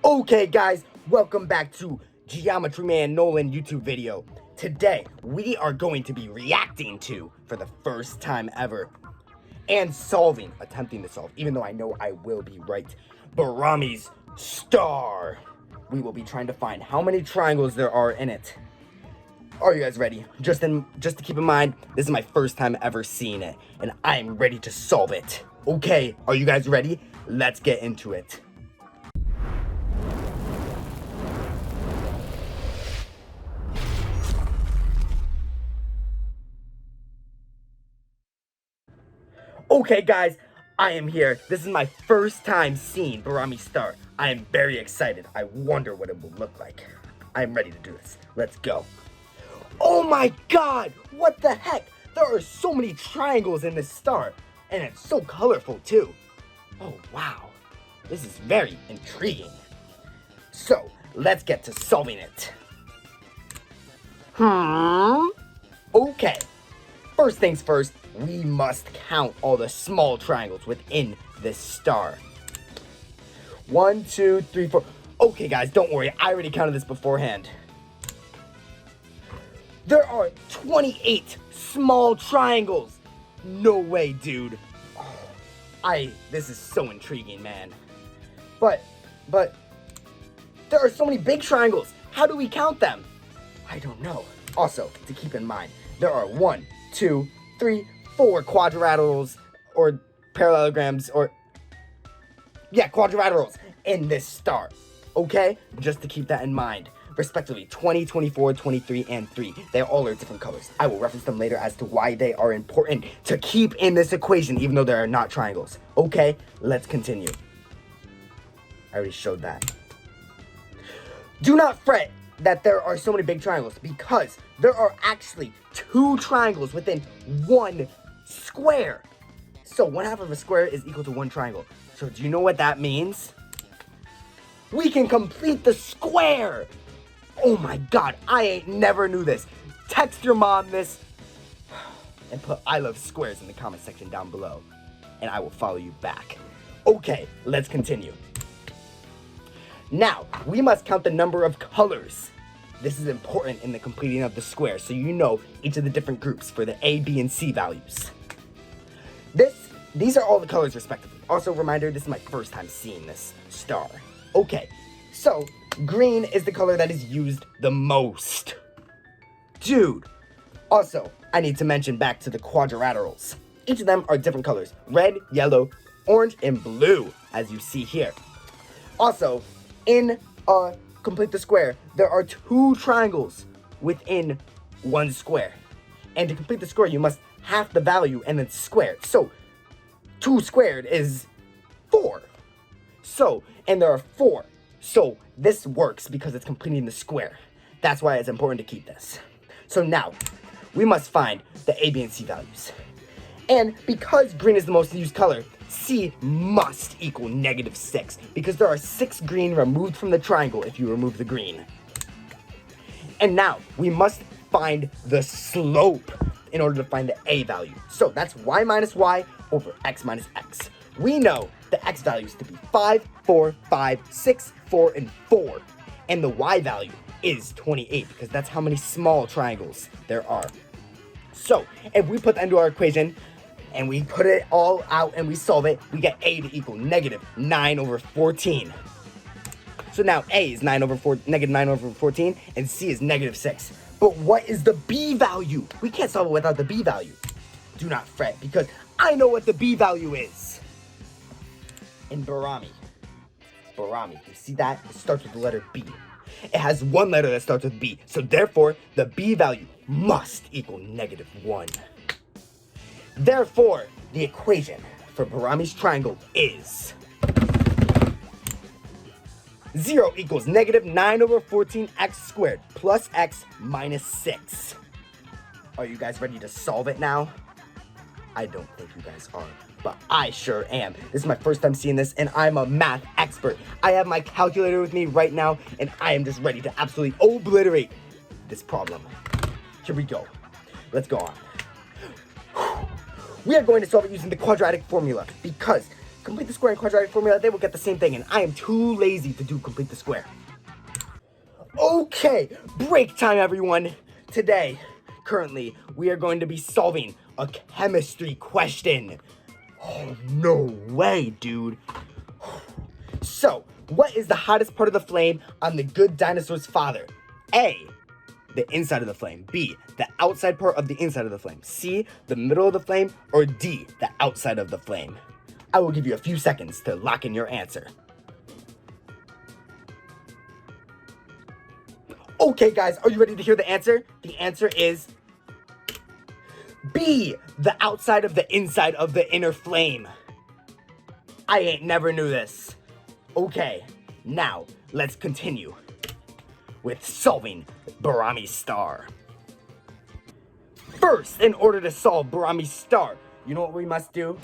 Okay guys, welcome back to GEOMETRYMAN NOLAN YouTube video. Today, we are going to be reacting to, for the first time ever, and attempting to solve, even though I know I will be right, BAHRAMI'S STAR. We will be trying to find how many triangles there are in it. Are you guys ready? Just to keep in mind, this is my first time ever seeing it, and I'm ready to solve it. Okay, are you guys ready? Let's get into it. Okay guys, I am here. This is my first time seeing BAHRAMI'S STAR. I am very excited. I wonder what it will look like. I'm ready to do this. Let's go. Oh my god! What the heck? There are so many triangles in this star. And it's so colorful too. Oh wow. This is very intriguing. So, let's get to solving it. Okay. First things first, we must count all the small triangles within this star. 1, 2, 3, 4. Okay guys, don't worry, I already counted this beforehand. There are 28 small triangles. No way, dude. This is so intriguing, man. But, there are so many big triangles. How do we count them? I don't know. Also, to keep in mind, there are 1, 2, 3, 4 quadrilaterals or parallelograms quadrilaterals in this star. Okay? Just to keep that in mind. Respectively, 20, 24, 23, and 3. They all are different colors. I will reference them later as to why they are important to keep in this equation, even though they are not triangles. Okay? Let's continue. I already showed that. Do not fret that there are so many big triangles, because there are actually 2 triangles within 1 square. So 1/2 of a square is equal to 1 triangle. So do you know what that means? We can complete the square. Oh my god, I never knew this. Text your mom this and put I love squares in the comment section down below, and I will follow you back. Okay, let's continue. Now, we must count the number of colors. This is important in the completing of the square, so you know each of the different groups for the A, B, and C values. These are all the colors respectively. Also, reminder, this is my first time seeing this star. Okay, so green is the color that is used the most. Dude. Also, I need to mention back to the quadrilaterals. Each of them are different colors. Red, yellow, orange, and blue, as you see here. Also, in complete the square, there are 2 triangles within 1 square. And to complete the square, you must half the value and then square it. So, 2 squared is 4. So, and there are 4. So, this works because it's completing the square. That's why it's important to keep this. So now, we must find the A, B, and C values. And because green is the most used color, C must equal -6, because there are 6 green removed from the triangle if you remove the green. And now, we must find the slope in order to find the A value. So that's y minus y over x minus x. We know the x values to be 5, 4, 5, 6, 4, and 4. And the y value is 28, because that's how many small triangles there are. So, if we put that into our equation, and we put it all out and we solve it, we get A to equal -9 over 14. So now A is -9 over 14, and C is -6. But what is the B value? We can't solve it without the B value. Do not fret, because I know what the B value is. In BAHRAMI, you see that? It starts with the letter B. It has 1 letter that starts with B, so therefore, the B value must equal -1. Therefore, the equation for BAHRAMI'S triangle is 0 equals -9 over 14x squared plus x minus 6. Are you guys ready to solve it now? I don't think you guys are, but I sure am. This is my first time seeing this, and I'm a math expert. I have my calculator with me right now, and I am just ready to absolutely obliterate this problem. Here we go. Let's go on. We are going to solve it using the quadratic formula, because complete the square and quadratic formula, they will get the same thing, and I am too lazy to do complete the square. Okay, break time, everyone. Today, currently, we are going to be solving a chemistry question. Oh, no way, dude. So, what is the hottest part of the flame on the good dinosaur's father? A, the inside of the flame. B, the outside part of the inside of the flame. C, the middle of the flame. Or D, the outside of the flame. I will give you a few seconds to lock in your answer. Okay, guys, are you ready to hear the answer? The answer is B, the outside of the inside of the inner flame. I ain't never knew this. Okay, now let's continue with solving BAHRAMI'S STAR. First, in order to solve BAHRAMI'S STAR, you know what we must do?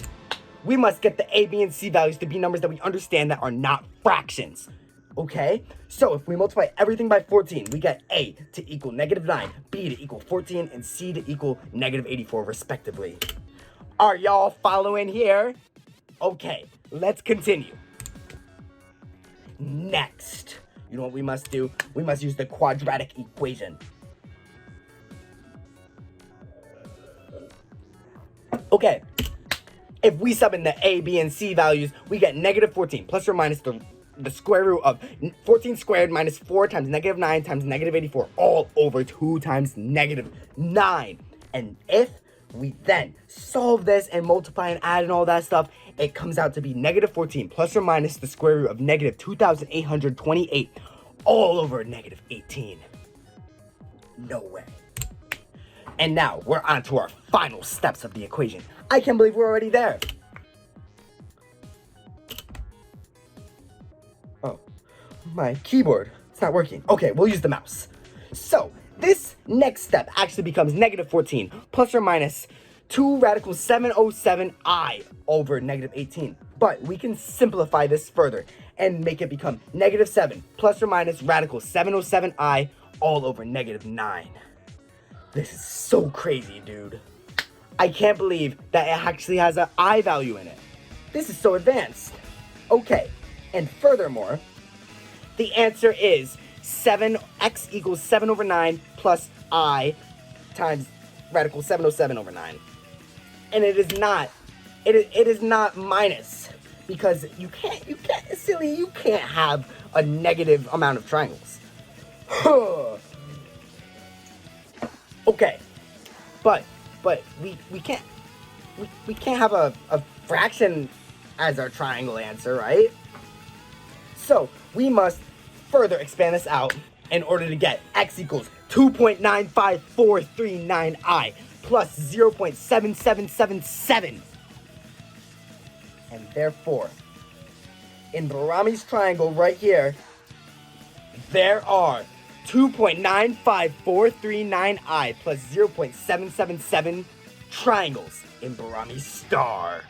We must get the A, B, and C values to be numbers that we understand that are not fractions. Okay, so if we multiply everything by 14, we get A to equal -9, B to equal 14, and C to equal -84 respectively. Are y'all following here? Okay, let's continue. Next, you know what we must do? We must use the quadratic equation. Okay, if we sub in the A, B, and C values, we get -14 plus or minus the square root of 14 squared minus 4 times -9 times -84 all over 2 times -9. And if we then solve this and multiply and add and all that stuff, it comes out to be -14 plus or minus the square root of -2,828 all over -18. No way. And now we're on to our final steps of the equation. I can't believe we're already there. Oh, my keyboard, it's not working. Okay, we'll use the mouse. So, this next step actually becomes -14 plus or minus 2 radical 707i over -18. But we can simplify this further and make it become -7 plus or minus radical 707i all over -9. This is so crazy, dude. I can't believe that it actually has an I value in it. This is so advanced. Okay, and furthermore, the answer is 7x equals 7 over 9 plus I times radical 707 over 9. And it is not, it is not minus, because you can't, silly, you can't have a negative amount of triangles. Okay, but we can't have a fraction as our triangle answer, right? So we must further expand this out in order to get x equals 2.95439i plus 0.7777. And therefore, in BAHRAMI'S triangle right here, there are 2.95439i plus 0.777 triangles in BAHRAMI'S star.